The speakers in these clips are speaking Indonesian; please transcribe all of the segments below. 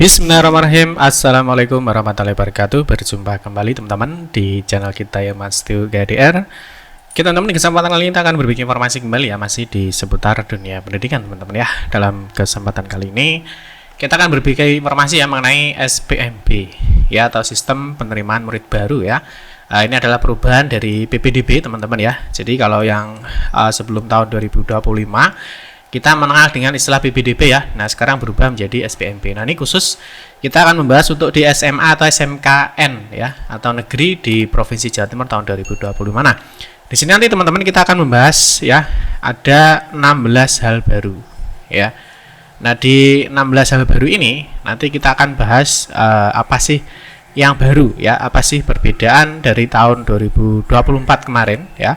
Bismillahirrahmanirrahim. Assalamualaikum warahmatullahi wabarakatuh. Berjumpa kembali teman-teman di channel kita ya Mas Tio GDR. Kita teman-teman di kesempatan kali ini kita akan berbagi informasi kembali ya, masih di seputar dunia pendidikan teman-teman ya. Dalam kesempatan kali ini kita akan berbagi informasi yang mengenai SPMB ya, atau sistem penerimaan murid baru ya. Ini adalah perubahan dari PPDB teman-teman ya. Jadi kalau yang sebelum tahun 2025 kita mengenal dengan istilah PPDB ya. Nah, sekarang berubah menjadi SPMB. Nah, ini khusus kita akan membahas untuk di SMA atau SMKN ya, atau negeri di Provinsi Jawa Timur tahun 2025. Nah, di sini nanti teman-teman kita akan membahas ya, ada 16 hal baru ya. Nah, di 16 hal baru ini nanti kita akan bahas apa sih yang baru ya, apa sih perbedaan dari tahun 2024 kemarin ya,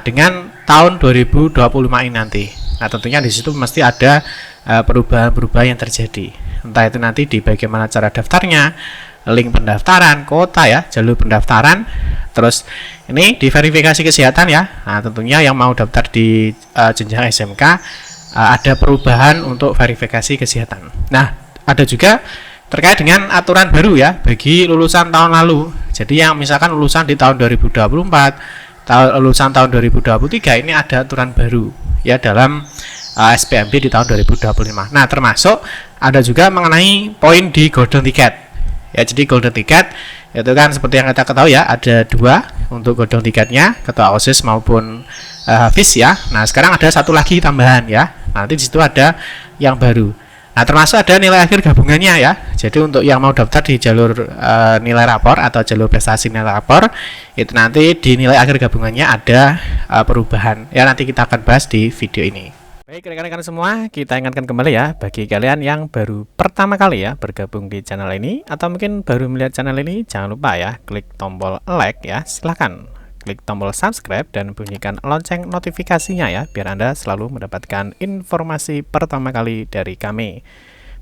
dengan tahun 2025 ini nanti. Nah, tentunya di situ mesti ada perubahan-perubahan yang terjadi. Entah itu nanti di bagaimana cara daftarnya, link pendaftaran, kuota ya, jalur pendaftaran, terus ini di verifikasi kesehatan ya. Nah, tentunya yang mau daftar di jenjang SMK ada perubahan untuk verifikasi kesehatan. Nah, ada juga terkait dengan aturan baru ya bagi lulusan tahun lalu. Jadi yang misalkan lulusan di tahun 2024, lulusan tahun 2023 ini ada aturan baru ya dalam SPMB di tahun 2025. Nah, termasuk ada juga mengenai poin di golden ticket ya. Jadi golden ticket itu kan seperti yang kita ketahui ya, ada dua untuk golden ticketnya, ketua OSIS maupun Hafiz ya. Nah, sekarang ada satu lagi tambahan ya, nanti di situ ada yang baru. Nah, termasuk ada nilai akhir gabungannya ya. Jadi untuk yang mau daftar di jalur nilai rapor atau jalur prestasi nilai rapor, itu nanti di nilai akhir gabungannya ada perubahan ya, nanti kita akan bahas di video ini. Baik rekan-rekan semua, kita ingatkan kembali ya, bagi kalian yang baru pertama kali ya bergabung di channel ini, atau mungkin baru melihat channel ini, jangan lupa ya klik tombol like ya, silahkan klik tombol subscribe dan bunyikan lonceng notifikasinya ya, biar Anda selalu mendapatkan informasi pertama kali dari kami.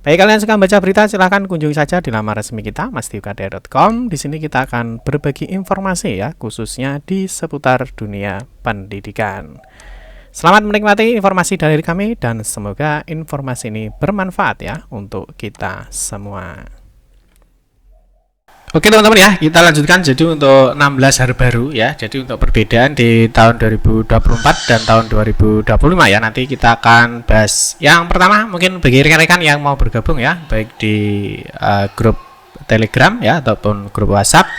Bagi kalian yang suka baca berita, silahkan kunjungi saja di laman resmi kita mastiukdr.com. Di sini kita akan berbagi informasi ya, khususnya di seputar dunia pendidikan. Selamat menikmati informasi dari kami dan semoga informasi ini bermanfaat ya untuk kita semua. Oke teman-teman ya, kita lanjutkan jadi untuk 16 hari baru ya. Jadi untuk perbedaan di tahun 2024 dan tahun 2025 ya, nanti kita akan bahas. Yang pertama mungkin bagi rekan-rekan yang mau bergabung ya, baik di grup Telegram ya ataupun grup WhatsApp.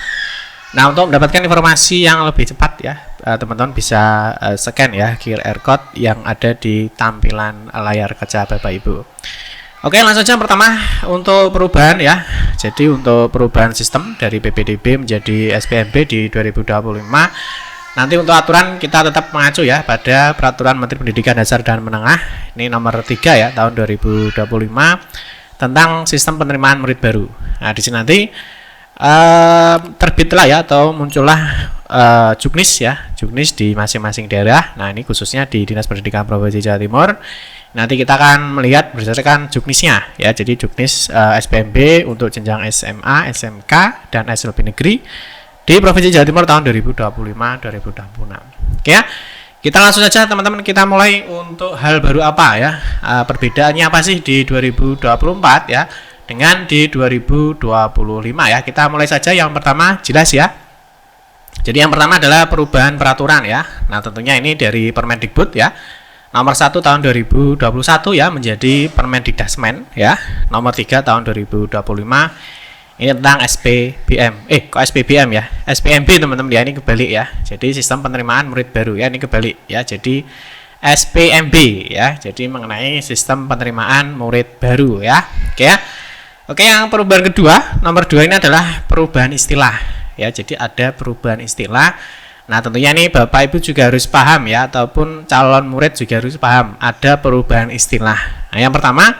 Nah, untuk mendapatkan informasi yang lebih cepat ya, teman-teman bisa scan ya QR code yang ada di tampilan layar kaca Bapak Ibu. Oke, langsung saja pertama untuk perubahan ya. Jadi untuk perubahan sistem dari PPDB menjadi SPMB di 2025, nanti untuk aturan kita tetap mengacu ya pada Peraturan Menteri Pendidikan Dasar dan Menengah ini nomor 3 ya tahun 2025 tentang sistem penerimaan murid baru. Nah, di sini nanti terbitlah ya atau muncullah juknis ya, juknis di masing-masing daerah. Nah, ini khususnya di Dinas Pendidikan Provinsi Jawa Timur. Nanti kita akan melihat berdasarkan juknisnya ya. Jadi juknis SPMB untuk jenjang SMA, SMK dan SMP negeri di Provinsi Jawa Timur tahun 2025-2026. Oke ya. Kita langsung saja teman-teman, kita mulai untuk hal baru apa ya. Perbedaannya apa sih di 2024 ya dengan di 2025 ya. Kita mulai saja yang pertama, jelas ya. Jadi yang pertama adalah perubahan peraturan ya. Nah, tentunya ini dari Permendikbud ya. Nomor 1 tahun 2021 ya menjadi Permendikdasmen ya. Nomor 3 tahun 2025 ini tentang SPBM. Kok SPBM ya? SPMB teman-teman ya, ini kebalik ya. Jadi sistem penerimaan murid baru ya, ini kebalik ya. Jadi SPMB ya. Jadi mengenai sistem penerimaan murid baru ya. Oke ya. Oke, yang perubahan kedua, nomor 2 ini adalah perubahan istilah ya. Jadi ada perubahan istilah. Nah, tentunya ini Bapak Ibu juga harus paham ya, ataupun calon murid juga harus paham ada perubahan istilah. Nah, yang pertama,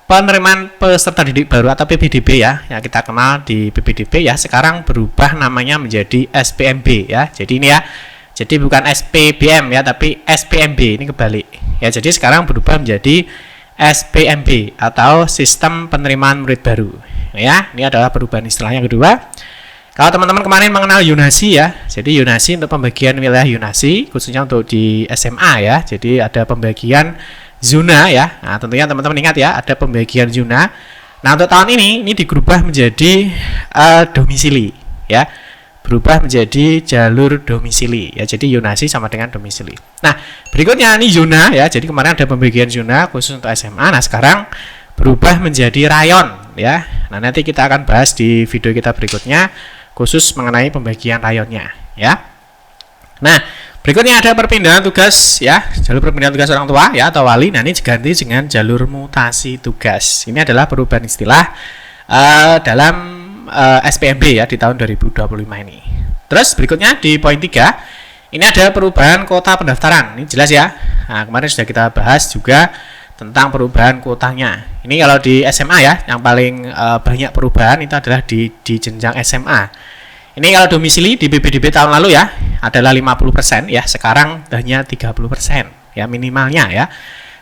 penerimaan peserta didik baru atau PPDB ya, yang kita kenal di PPDB ya, sekarang berubah namanya menjadi SPMB ya. Jadi ini ya, jadi bukan SPBM ya, tapi SPMB, ini kebalik ya. Jadi sekarang berubah menjadi SPMB atau sistem penerimaan murid baru ya. Ini adalah perubahan istilahnya kedua. Kalau teman-teman kemarin mengenal Yunasi ya, jadi Yunasi untuk pembagian wilayah Yunasi khususnya untuk di SMA ya, jadi ada pembagian zona ya. Nah, tentunya teman-teman ingat ya, ada pembagian zona. Nah, untuk tahun ini digerubah menjadi domisili ya. Berubah menjadi jalur domisili ya. Jadi yonasi sama dengan domisili. Nah, berikutnya ini zona ya. Jadi kemarin ada pembagian zona khusus untuk SMA. Nah, sekarang berubah menjadi rayon ya. Nah, nanti kita akan bahas di video kita berikutnya khusus mengenai pembagian rayonnya ya. Nah, berikutnya ada perpindahan tugas ya. Jalur perpindahan tugas orang tua ya atau wali. Nah, ini diganti dengan jalur mutasi tugas. Ini adalah perubahan istilah dalam SPMB ya di tahun 2025 ini. Terus berikutnya di poin 3 ini ada perubahan kuota pendaftaran. Ini jelas ya. Nah, kemarin sudah kita bahas juga tentang perubahan kuotanya. Ini kalau di SMA ya, yang paling banyak perubahan itu adalah di jenjang SMA. Ini kalau domisili di PPDB tahun lalu ya adalah 50% ya, sekarang hanya 30% ya minimalnya ya.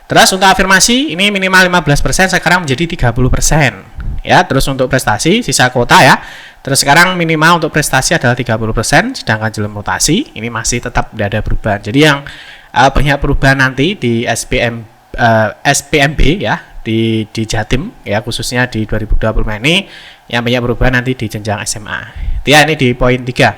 Terus untuk afirmasi ini minimal 15%, sekarang menjadi 30% ya. Terus untuk prestasi sisa kuota ya. Terus sekarang minimal untuk prestasi adalah 30%, sedangkan jalur mutasi ini masih tetap tidak ada perubahan. Jadi yang banyak perubahan nanti di SPMB ya di Jatim ya, khususnya di 2025 ini yang banyak perubahan nanti di jenjang SMA. Ya, ini di poin 3.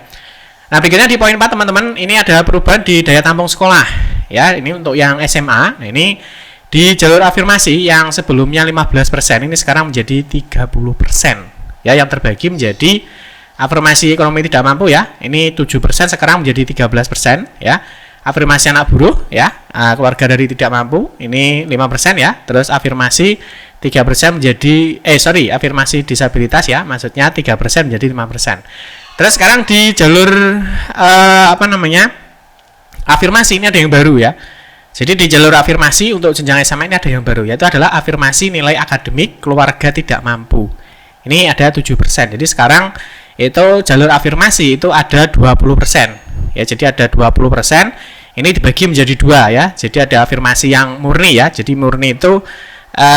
Nah, berikutnya di poin 4 teman-teman, ini ada perubahan di daya tampung sekolah ya. Ini untuk yang SMA. Nah, ini di jalur afirmasi yang sebelumnya 15% ini sekarang menjadi 30% ya, yang terbagi menjadi afirmasi ekonomi tidak mampu ya. Ini 7% sekarang menjadi 13% ya. Afirmasi anak buruh ya, keluarga dari tidak mampu ini 5% ya. Terus afirmasi 3% menjadi afirmasi disabilitas ya, maksudnya 3% menjadi 5%. Terus sekarang di jalur afirmasi ini ada yang baru ya. Jadi di jalur afirmasi untuk jenjang SMA ini ada yang baru, yaitu adalah afirmasi nilai akademik keluarga tidak mampu. Ini ada 7%. Jadi sekarang itu jalur afirmasi itu ada 20%. Ya, jadi ada 20%. Ini dibagi menjadi 2 ya. Jadi ada afirmasi yang murni ya. Jadi murni itu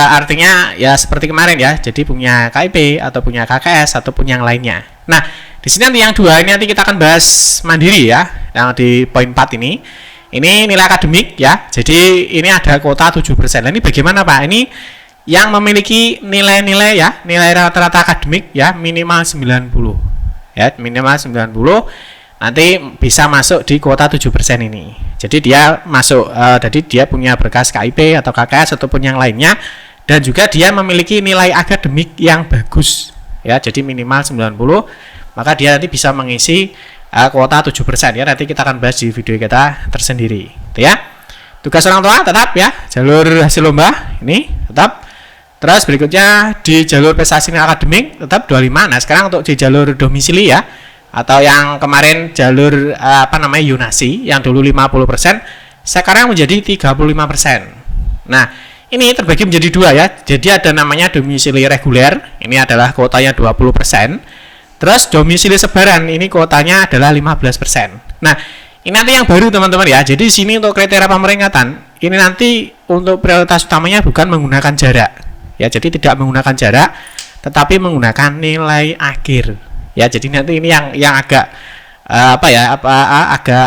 artinya ya seperti kemarin ya. Jadi punya KIP atau punya KKS ataupun yang lainnya. Nah, di sini nanti yang 2 ini nanti kita akan bahas mandiri ya. Yang di poin 4 ini. Ini nilai akademik ya. Jadi ini ada kuota 7%. Nah, ini bagaimana Pak? Ini yang memiliki nilai-nilai ya, nilai rata-rata akademik ya minimal 90. Ya, minimal 90 nanti bisa masuk di kuota 7% ini. Jadi dia masuk, jadi dia punya berkas KIP atau KKS ataupun yang lainnya, dan juga dia memiliki nilai akademik yang bagus ya, jadi minimal 90, maka dia nanti bisa mengisi kuota 7% ya. Nanti kita akan bahas di video kita tersendiri ya. Tugas orang tua tetap ya, jalur hasil lomba ini tetap. Terus berikutnya di jalur prestasi akademik tetap 25. Nah, sekarang untuk di jalur domisili ya, atau yang kemarin jalur yonasi yang dulu 50% sekarang menjadi 35%. Nah, ini terbagi menjadi 2 ya. Jadi ada namanya domisili reguler, ini adalah kuotanya 20%. Terus domisili sebaran ini kuotanya adalah 15%. Nah, ini nanti yang baru teman-teman ya. Jadi di sini untuk kriteria pemeringkatan ini nanti untuk prioritas utamanya bukan menggunakan jarak. Ya, jadi tidak menggunakan jarak tetapi menggunakan nilai akhir. Ya, jadi nanti ini yang agak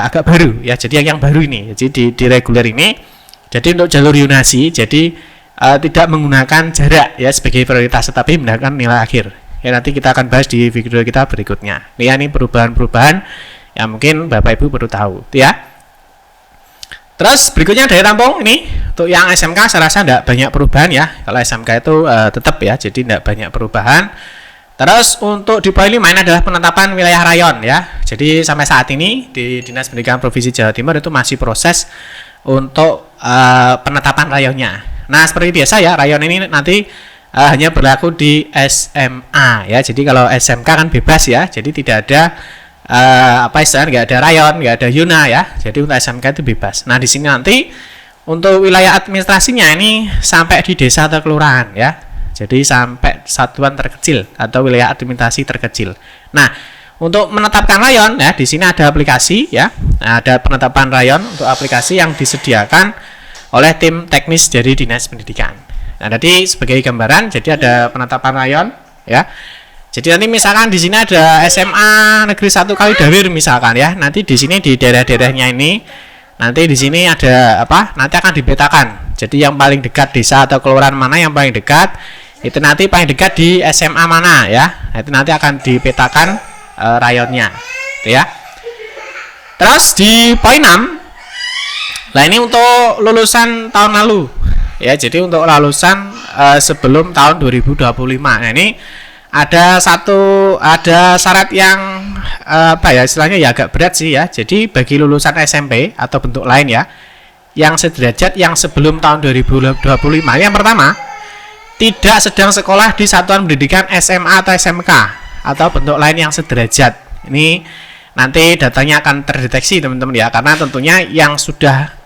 agak baru ya. Jadi yang baru ini. Jadi di reguler ini, jadi untuk jalur yonasi jadi tidak menggunakan jarak ya sebagai prioritas, tetapi menggunakan nilai akhir. Ya, nanti kita akan bahas di video kita berikutnya. Ini perubahan-perubahan yang mungkin Bapak Ibu perlu tahu ya. Terus berikutnya daya tampung ini untuk yang SMK saya rasa tidak banyak perubahan ya. Kalau SMK itu tetap ya, jadi tidak banyak perubahan. Terus untuk di poin 5 ini adalah penetapan wilayah rayon ya. Jadi sampai saat ini di Dinas Pendidikan Provinsi Jawa Timur itu masih proses untuk penetapan rayonnya. Nah, seperti biasa ya, rayon ini nanti hanya berlaku di SMA ya. Jadi kalau SMK kan bebas ya. Jadi tidak ada nggak ada rayon, nggak ada yuna ya. Jadi untuk SMK itu bebas. Nah, di sini nanti untuk wilayah administrasinya ini sampai di desa atau kelurahan ya. Jadi sampai satuan terkecil atau wilayah administrasi terkecil. Nah, untuk menetapkan rayon ya, di sini ada aplikasi ya. Nah, ada penetapan rayon untuk aplikasi yang disediakan oleh tim teknis dari Dinas Pendidikan. Nah, nanti sebagai gambaran, jadi ada penetapan rayon ya. Jadi nanti misalkan di sini ada SMA Negeri 1 Kalidawir misalkan ya. Nanti di sini di daerah-daerahnya ini nanti di sini ada nanti akan dipetakan. Jadi yang paling dekat desa atau kelurahan mana yang paling dekat itu nanti paling dekat di SMA mana ya. Itu nanti akan dipetakan rayonnya, gitu ya. Terus di poin 6, nah ini untuk lulusan tahun lalu ya. Jadi untuk lulusan sebelum tahun 2025. Nah ini ada syarat yang apa ya, istilahnya ya agak berat sih ya. Jadi bagi lulusan SMP atau bentuk lain ya yang sederajat yang sebelum tahun 2025, yang pertama, tidak sedang sekolah di satuan pendidikan SMA atau SMK atau bentuk lain yang sederajat. Ini nanti datanya akan terdeteksi teman-teman ya, karena tentunya yang sudah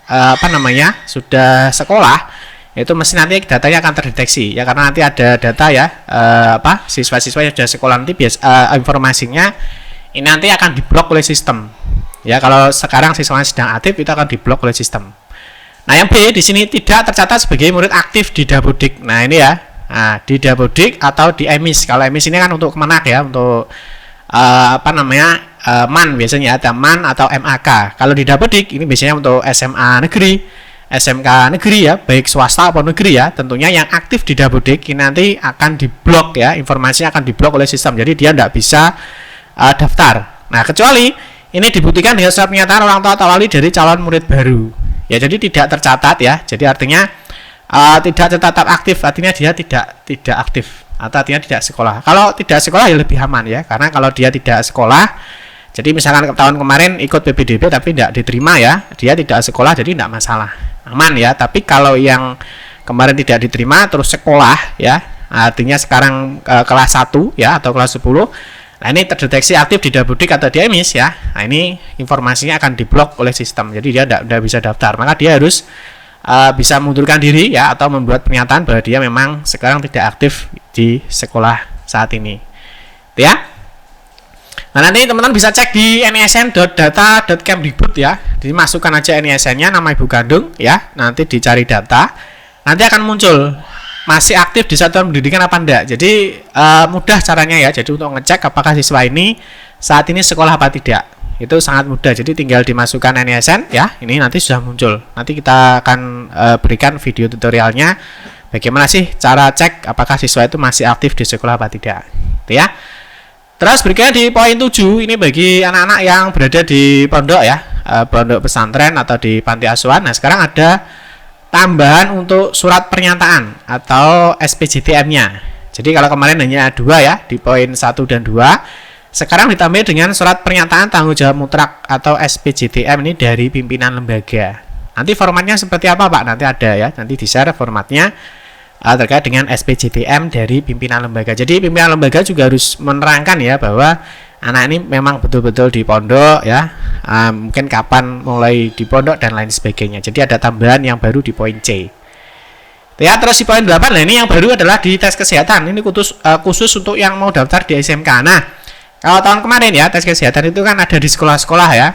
sudah sekolah itu mesti nanti datanya akan terdeteksi ya, karena nanti ada data ya, siswa-siswa yang sudah sekolah nanti informasinya ini nanti akan diblok oleh sistem ya. Kalau sekarang siswanya sedang aktif, itu akan diblok oleh sistem. Nah yang B di sini tidak tercatat sebagai murid aktif di Dapodik. Nah ini ya, di Dapodik atau di EMIS. Kalau EMIS ini kan untuk Kemenak ya, untuk MAN biasanya, ada MAN atau MAK. Kalau di Dapodik ini biasanya untuk SMA negeri, SMK negeri ya, baik swasta atau negeri ya. Tentunya yang aktif di Dapodik ini nanti akan diblok ya, informasinya akan diblok oleh sistem. Jadi dia tidak bisa daftar. Nah kecuali ini dibuktikan dengan surat pernyataan orang tua atau wali dari calon murid baru. Ya jadi tidak tercatat ya. Jadi artinya tidak tercatat aktif, artinya dia tidak aktif atau artinya tidak sekolah. Kalau tidak sekolah ya lebih aman ya, karena kalau dia tidak sekolah, jadi misalkan tahun kemarin ikut PPDB tapi tidak diterima ya, dia tidak sekolah, jadi tidak masalah, aman ya. Tapi kalau yang kemarin tidak diterima terus sekolah ya, artinya sekarang kelas 1 ya atau kelas 10, nah ini terdeteksi aktif di Dapodik atau di EMIS ya. Nah ini informasinya akan diblok oleh sistem, jadi dia tidak bisa daftar. Maka dia harus bisa mengundurkan diri ya, atau membuat pernyataan bahwa dia memang sekarang tidak aktif di sekolah saat ini ya. Nah nanti teman-teman bisa cek di nisn.data.kemdikbud ya, dimasukkan aja NISN-nya, nama ibu kandung ya, nanti dicari data, nanti akan muncul masih aktif di satuan pendidikan apa enggak. Jadi mudah caranya ya, jadi untuk ngecek apakah siswa ini saat ini sekolah apa tidak, itu sangat mudah. Jadi tinggal dimasukkan NISN ya, ini nanti sudah muncul. Nanti kita akan berikan video tutorialnya bagaimana sih cara cek apakah siswa itu masih aktif di sekolah apa tidak, gitu ya. Terus berikutnya di poin 7, ini bagi anak-anak yang berada di pondok ya, pondok pesantren atau di panti asuhan. Nah sekarang ada tambahan untuk surat pernyataan atau SPJTM-nya. Jadi kalau kemarin hanya 2 ya, di poin 1 dan 2, sekarang ditambah dengan surat pernyataan tanggung jawab mutlak atau SPJTM ini dari pimpinan lembaga. Nanti formatnya seperti apa Pak? Nanti ada ya, nanti di-share formatnya terkait dengan SPJTM dari pimpinan lembaga. Jadi pimpinan lembaga juga harus menerangkan ya bahwa anak ini memang betul-betul di pondok ya, mungkin kapan mulai di pondok dan lain sebagainya. Jadi ada tambahan yang baru di poin C ya. Terus di poin 8, nah ini yang baru adalah di tes kesehatan. Ini khusus untuk yang mau daftar di SMK. Nah kalau tahun kemarin ya, tes kesehatan itu kan ada di sekolah-sekolah ya.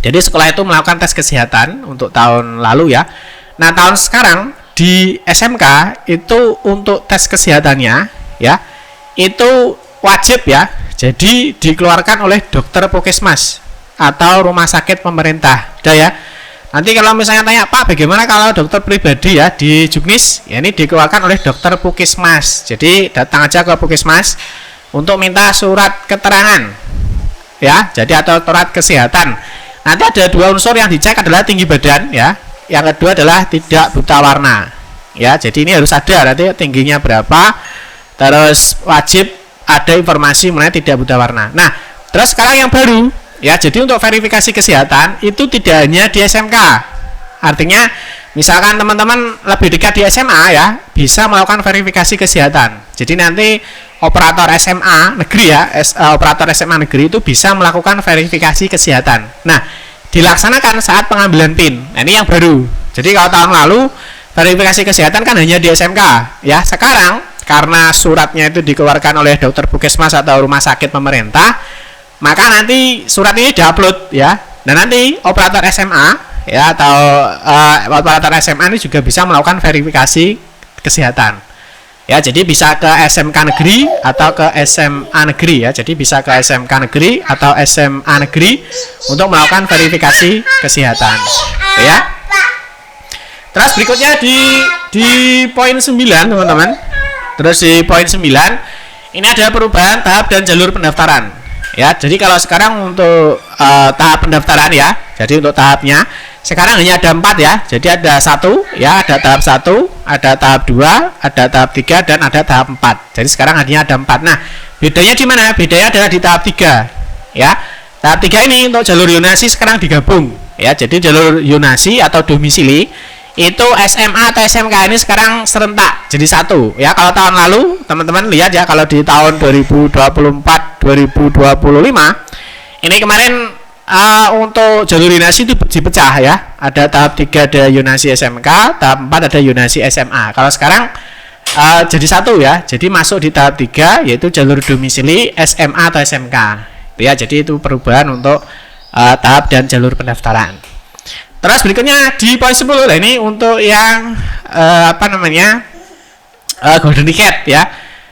Jadi sekolah itu melakukan tes kesehatan untuk tahun lalu ya. Nah tahun sekarang di SMK itu untuk tes kesehatannya ya, itu wajib ya. Jadi dikeluarkan oleh dokter Puskesmas atau rumah sakit pemerintah. Udah ya. Nanti kalau misalnya tanya, Pak bagaimana kalau dokter pribadi ya di Juknis, ya ini dikeluarkan oleh dokter Puskesmas. Jadi datang aja ke Puskesmas untuk minta surat keterangan ya, jadi atau surat kesehatan. Nanti ada 2 unsur yang dicek adalah tinggi badan ya, yang kedua adalah tidak buta warna ya. Jadi ini harus ada nanti tingginya berapa, terus wajib ada informasi mengenai tidak buta warna. Nah terus sekarang yang baru ya, jadi untuk verifikasi kesehatan itu tidak hanya di SMK, artinya misalkan teman-teman lebih dekat di SMA ya, bisa melakukan verifikasi kesehatan. Jadi nanti operator SMA negeri ya, operator SMA negeri itu bisa melakukan verifikasi kesehatan. Nah dilaksanakan saat pengambilan PIN. Nah ini yang baru. Jadi kalau tahun lalu verifikasi kesehatan kan hanya di SMK ya. Sekarang karena suratnya itu dikeluarkan oleh dokter Puskesmas atau rumah sakit pemerintah, maka nanti surat ini diupload ya. Dan nanti operator SMA ya atau operator SMA ini juga bisa melakukan verifikasi kesehatan ya. Jadi bisa ke SMK negeri atau ke SMA negeri ya. Jadi bisa ke SMK negeri atau SMA negeri untuk melakukan verifikasi kesehatan ya. Terus berikutnya di poin 9 teman-teman, Terus di poin 9 ini ada perubahan tahap dan jalur pendaftaran. Ya, jadi kalau sekarang untuk tahap pendaftaran ya, jadi untuk tahapnya sekarang hanya ada 4 ya. Jadi ada 1 ya, ada tahap 1, ada tahap 2, ada tahap 3 dan ada tahap 4. Jadi sekarang hanya ada 4. Nah, bedanya di mana? Bedanya adalah di tahap 3 ya. Tahap 3 ini untuk jalur zonasi sekarang digabung ya. Jadi jalur zonasi atau domisili itu SMA atau SMK ini sekarang serentak jadi satu ya. Kalau tahun lalu teman-teman lihat ya, kalau di tahun 2024 2025 ini kemarin untuk jalur zonasi itu dipecah ya, ada tahap 3 ada zonasi SMK, tahap 4 ada zonasi SMA. Kalau sekarang jadi satu ya, jadi masuk di tahap 3 yaitu jalur domisili SMA atau SMK ya. Jadi itu perubahan untuk tahap dan jalur pendaftaran. Terus berikutnya di poin 10 lah, ini untuk yang golden ticket ya.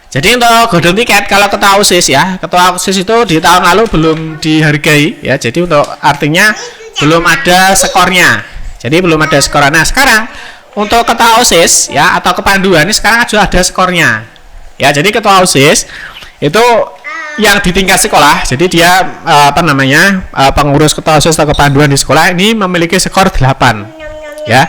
Jadi untuk golden ticket, kalau ketua OSIS ya, ketua OSIS itu di tahun lalu belum dihargai ya. Jadi untuk artinya belum ada skornya. Jadi belum ada skornya. Nah, sekarang untuk ketua OSIS ya atau kepanduan ini sekarang sudah ada skornya. Ya, jadi ketua OSIS itu yang di tingkat sekolah, jadi dia pengurus ketua OSIS atau kepanduan di sekolah ini memiliki skor 8 ya.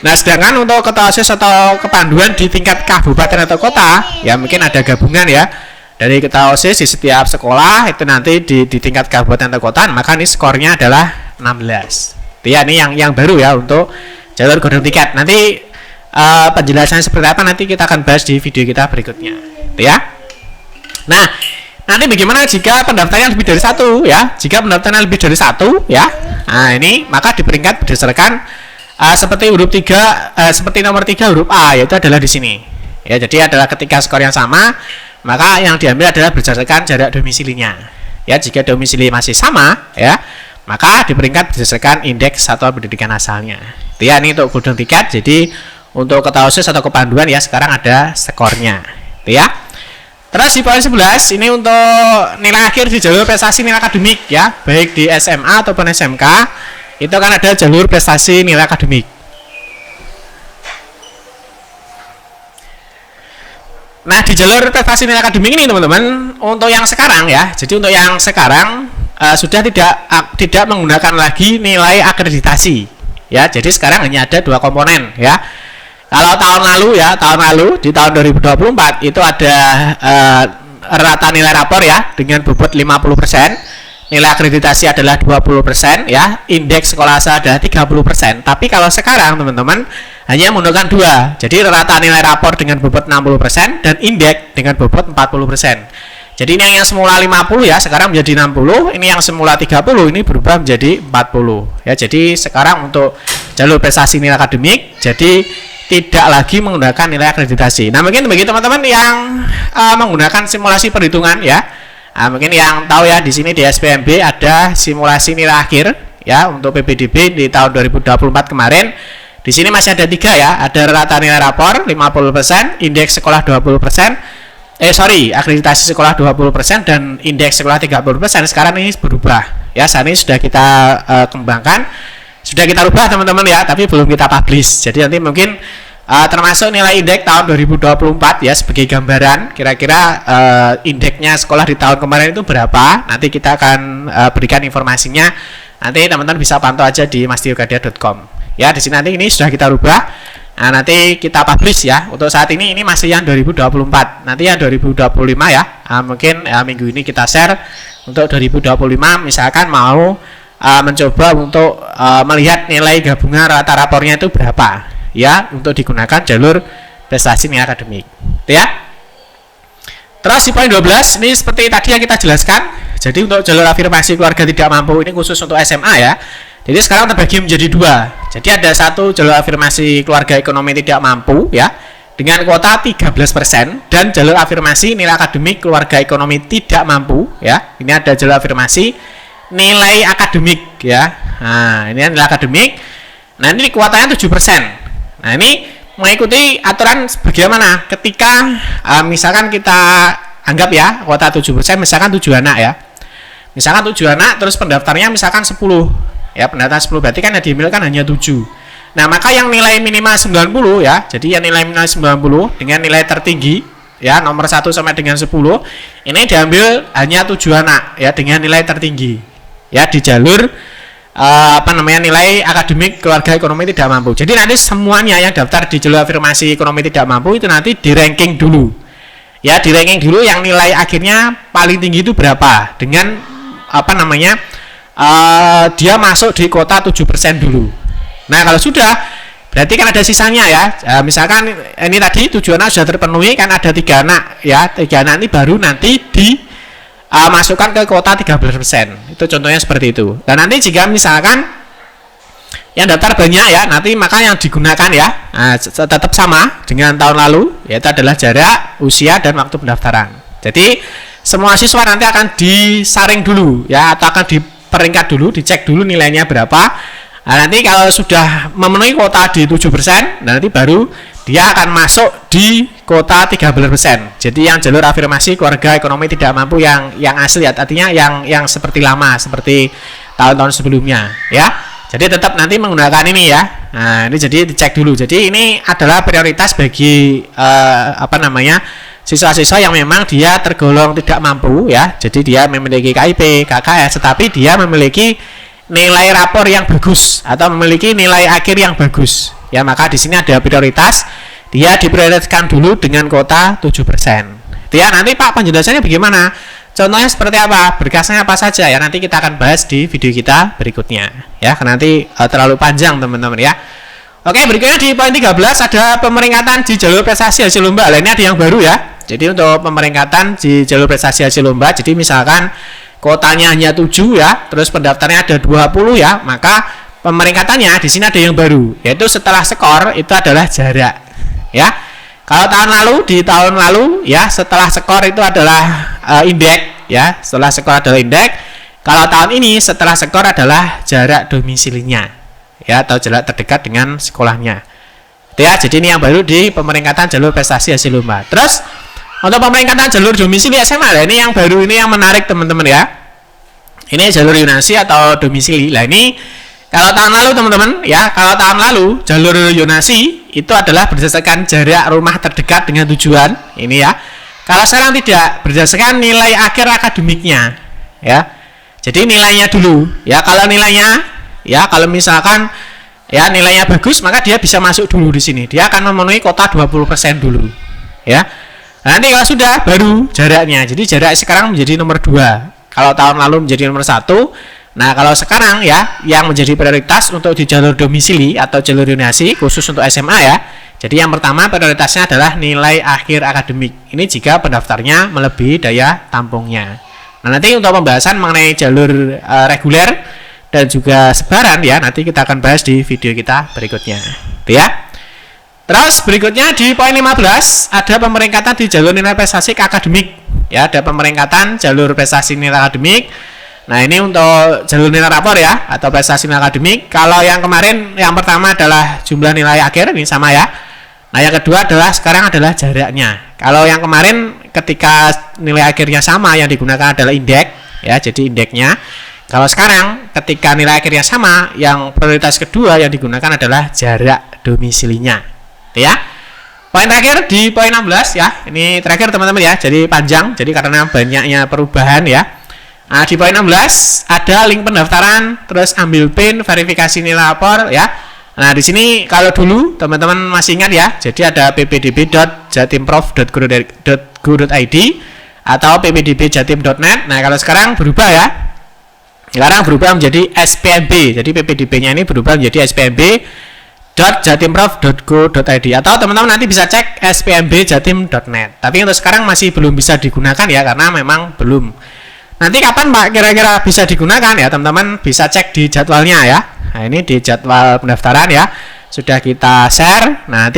Nah, sedangkan untuk ketua OSIS atau kepanduan di tingkat kabupaten atau kota ya, mungkin ada gabungan ya dari ketua OSIS di setiap sekolah itu nanti di tingkat kabupaten atau kota, maka ini skornya adalah 16 ya. Ini yang baru ya untuk jalur golden ticket. Nanti penjelasannya seperti apa nanti kita akan bahas di video kita berikutnya ya. Nah, nanti bagaimana jika pendaftarannya lebih dari 1 ya? Jika pendaftarannya lebih dari 1 ya, nah ini maka di peringkat berdasarkan seperti huruf 3 seperti nomor 3 huruf A, yaitu adalah di sini. Ya, jadi adalah ketika skor yang sama, maka yang diambil adalah berdasarkan jarak domisilinya. Ya, jika domisili masih sama ya, maka di peringkat berdasarkan indeks satuan pendidikan asalnya. Itu ya, ini untuk golden ticket. Jadi untuk ketua OSIS atau kepanduan ya sekarang ada skornya. Itu ya. Terus di poin 11 ini untuk nilai akhir di jalur prestasi nilai akademik ya, baik di SMA ataupun SMK itu kan ada jalur prestasi nilai akademik. Nah, di jalur prestasi nilai akademik ini teman-teman, untuk yang sekarang ya, jadi untuk yang sekarang sudah tidak menggunakan lagi nilai akreditasi ya. Jadi sekarang hanya ada 2 komponen ya. Kalau tahun lalu di tahun 2024 itu ada rata nilai rapor ya dengan bobot 50%, nilai akreditasi adalah 20% ya, indeks sekolah asal adalah 30%. Tapi kalau sekarang teman-teman hanya menggunakan 2. Jadi rata nilai rapor dengan bobot 60% dan indeks dengan bobot 40%. Jadi ini yang semula 50 ya sekarang menjadi 60, ini yang semula 30 ini berubah menjadi 40 ya. Jadi sekarang untuk jalur prestasi nilai akademik jadi tidak lagi menggunakan nilai akreditasi. Nah, mungkin bagi teman-teman yang menggunakan simulasi perhitungan ya, mungkin yang tahu ya di sini di SPMB ada simulasi nilai akhir ya untuk PPDB di tahun 2024 kemarin. Di sini masih ada 3 ya, ada rata nilai rapor 50%, indeks sekolah 20%, akreditasi sekolah 20% dan indeks sekolah 30%. Sekarang ini berubah ya, saat ini sudah kita kembangkan, sudah kita rubah teman-teman ya, tapi belum kita publish. Jadi nanti mungkin termasuk nilai indeks tahun 2024 ya sebagai gambaran kira-kira indeksnya sekolah di tahun kemarin itu berapa. Nanti kita akan berikan informasinya. Nanti teman-teman bisa pantau aja di mastiogadia.com. Ya, di sini nanti ini sudah kita rubah. Nah, nanti kita publish ya. Untuk saat ini masih yang 2024. Nanti yang 2025 ya. Mungkin minggu ini kita share untuk 2025 misalkan mau mencoba untuk melihat nilai gabungan rata rapornya itu berapa ya untuk digunakan jalur prestasi nilai akademik ya. Terus di poin 12 ini seperti tadi yang kita jelaskan, jadi untuk jalur afirmasi keluarga tidak mampu ini khusus untuk SMA ya. Jadi sekarang terbagi menjadi 2. Jadi ada 1 jalur afirmasi keluarga ekonomi tidak mampu ya dengan kuota 13% dan jalur afirmasi nilai akademik keluarga ekonomi tidak mampu ya. Ini ada jalur afirmasi nilai akademik ya. Nah, ini nilai akademik. Nah, ini kuotanya 7%. Nah, ini mengikuti aturan bagaimana ketika misalkan kita anggap ya kuota 7%, misalkan 7 anak ya. Misalkan 7 anak terus pendaftarnya misalkan 10. Ya, pendaftaran 10 berarti kan yang diambil kan hanya 7. Nah, maka yang nilai minimal 90 ya. Jadi yang nilai minimal 90 dengan nilai tertinggi ya, nomor 1 sampai dengan 10 ini diambil hanya 7 anak ya dengan nilai tertinggi ya di jalur nilai akademik keluarga ekonomi tidak mampu. Jadi nanti semuanya yang daftar di jalur afirmasi ekonomi tidak mampu itu nanti di ranking dulu. Ya, di ranking dulu yang nilai akhirnya paling tinggi itu berapa dengan dia masuk di kota 7% dulu. Nah, kalau sudah berarti kan ada sisanya ya. Misalkan ini tadi 7 anak sudah terpenuhi, kan ada 3 anak ya. 3 anak ini baru nanti masukkan ke kota 13%. Itu contohnya seperti itu. Dan nanti jika misalkan yang daftar banyak ya, nanti maka yang digunakan ya tetap sama dengan tahun lalu, yaitu adalah jarak, usia, dan waktu pendaftaran. Jadi semua siswa nanti akan disaring dulu ya, atau akan diperingkat dulu, dicek dulu nilainya berapa. Nah, nanti kalau sudah memenuhi kuota di 7%, nanti baru dia akan masuk di kota 13%. Jadi yang jalur afirmasi keluarga ekonomi tidak mampu yang asli, artinya yang seperti lama, seperti tahun-tahun sebelumnya ya. Jadi tetap nanti menggunakan ini ya. Nah, ini jadi dicek dulu. Jadi ini adalah prioritas bagi siswa-siswa yang memang dia tergolong tidak mampu ya. Jadi dia memiliki KIP, KKS, tetapi dia memiliki nilai rapor yang bagus atau memiliki nilai akhir yang bagus. Ya, maka di sini ada prioritas. Dia diprioritaskan dulu dengan kota 7%. Ya, nanti Pak penjelasannya bagaimana? Contohnya seperti apa? Berkasnya apa saja ya? Nanti kita akan bahas di video kita berikutnya. Ya, karena nanti terlalu panjang teman-teman ya. Oke, berikutnya di poin 13 ada pemeringkatan di jalur prestasi hasil lomba. Nah, ini ada yang baru ya. Jadi untuk pemeringkatan di jalur prestasi hasil lomba, jadi misalkan kotanya hanya 7 ya, terus pendaftarnya ada 20 ya, maka pemeringkatannya di sini ada yang baru, yaitu setelah skor itu adalah jarak ya. Kalau di tahun lalu ya, setelah skor itu adalah indeks ya, setelah skor adalah indeks. Kalau tahun ini setelah skor adalah jarak domisilinya ya, atau jarak terdekat dengan sekolahnya ya. Jadi ini yang baru di pemeringkatan jalur prestasi hasil lomba. Terus untuk pemeringkatan jalur domisili SMA, nah ini yang baru, ini yang menarik teman-teman ya. Ini jalur yonasi atau domisili. Nah ini kalau tahun lalu teman-teman ya, kalau tahun lalu jalur yonasi itu adalah berdasarkan jarak rumah terdekat dengan tujuan ini ya. Kalau sekarang tidak, berdasarkan nilai akhir akademiknya ya. Jadi nilainya dulu ya. Kalau nilainya ya, kalau misalkan ya nilainya bagus, maka dia bisa masuk dulu di sini. Dia akan memenuhi kota 20% dulu ya. Nanti kalau sudah, baru jaraknya. Jadi jarak sekarang menjadi nomor 2. Kalau tahun lalu menjadi nomor 1. Nah, kalau sekarang ya, yang menjadi prioritas untuk di jalur domisili atau jalur yonasi khusus untuk SMA ya. Jadi yang pertama prioritasnya adalah nilai akhir akademik. Ini jika pendaftarnya melebihi daya tampungnya. Nah, nanti untuk pembahasan mengenai jalur reguler dan juga sebaran ya, nanti kita akan bahas di video kita berikutnya. Gitu ya. Terus berikutnya di poin 15 ada pemeringkatan di jalur nilai prestasi akademik ya, ada pemeringkatan jalur prestasi nilai akademik. Nah, ini untuk jalur nilai rapor ya, atau prestasi nilai akademik. Kalau yang kemarin yang pertama adalah jumlah nilai akhir, ini sama ya. Nah, yang kedua adalah sekarang adalah jaraknya. Kalau yang kemarin ketika nilai akhirnya sama, yang digunakan adalah indeks ya, jadi indeksnya. Kalau sekarang ketika nilai akhirnya sama, yang prioritas kedua yang digunakan adalah jarak domisilinya. Ya. Poin terakhir di poin 16 ya. Ini terakhir teman-teman ya. Jadi panjang, jadi karena banyaknya perubahan ya. Nah, di poin 16 ada link pendaftaran, terus ambil PIN, verifikasi nilai rapor ya. Nah, di sini kalau dulu teman-teman masih ingat ya. Jadi ada ppdb.jatimprof.go.id atau ppdbjatim.net. Nah, kalau sekarang berubah ya. Sekarang berubah menjadi SPMB. Jadi ppdb-nya ini berubah menjadi spmb.jatimprof.go.id atau teman-teman nanti bisa cek spmbjatim.net. Tapi untuk sekarang masih belum bisa digunakan ya, karena memang belum. Nanti kapan Pak kira-kira bisa digunakan ya, teman-teman bisa cek di jadwalnya ya. Nah, ini di jadwal pendaftaran ya, sudah kita share. Nah,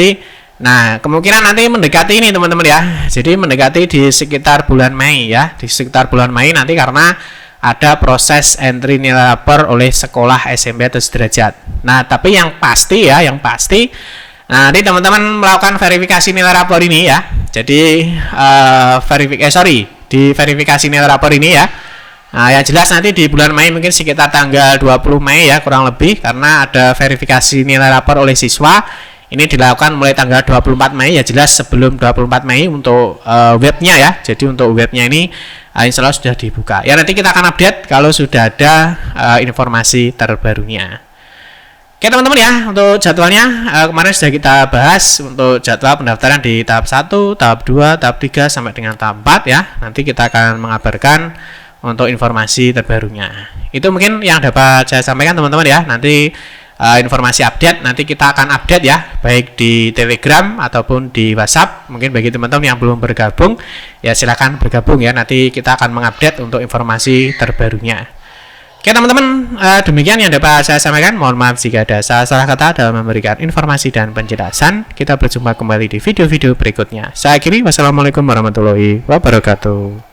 kemungkinan nanti mendekati ini teman-teman ya. Jadi mendekati di sekitar bulan Mei ya, di sekitar bulan Mei nanti, karena ada proses entry nilai rapor oleh sekolah SMP atau sederajat. Nah, tapi yang pasti ya, nanti teman-teman melakukan verifikasi nilai rapor ini ya. Jadi di verifikasi nilai rapor ini ya. Nah, yang jelas nanti di bulan Mei, mungkin sekitar tanggal 20 Mei ya kurang lebih, karena ada verifikasi nilai rapor oleh siswa. Ini dilakukan mulai tanggal 24 Mei ya, jelas sebelum 24 Mei untuk webnya ya. Jadi untuk webnya ini insya Allah sudah dibuka. Ya nanti kita akan update kalau sudah ada informasi terbarunya. Oke teman-teman ya, untuk jadwalnya kemarin sudah kita bahas untuk jadwal pendaftaran di tahap 1, tahap 2, tahap 3 sampai dengan tahap 4 ya. Nanti kita akan mengabarkan untuk informasi terbarunya. Itu mungkin yang dapat saya sampaikan teman-teman ya. Nanti informasi update nanti kita akan update ya, baik di Telegram ataupun di WhatsApp. Mungkin bagi teman-teman yang belum bergabung ya silakan bergabung ya, nanti kita akan mengupdate untuk informasi terbarunya. Oke teman-teman, demikian yang dapat saya sampaikan. Mohon maaf jika ada salah kata dalam memberikan informasi dan penjelasan. Kita berjumpa kembali di video-video berikutnya. Saya akhiri, wassalamualaikum warahmatullahi wabarakatuh.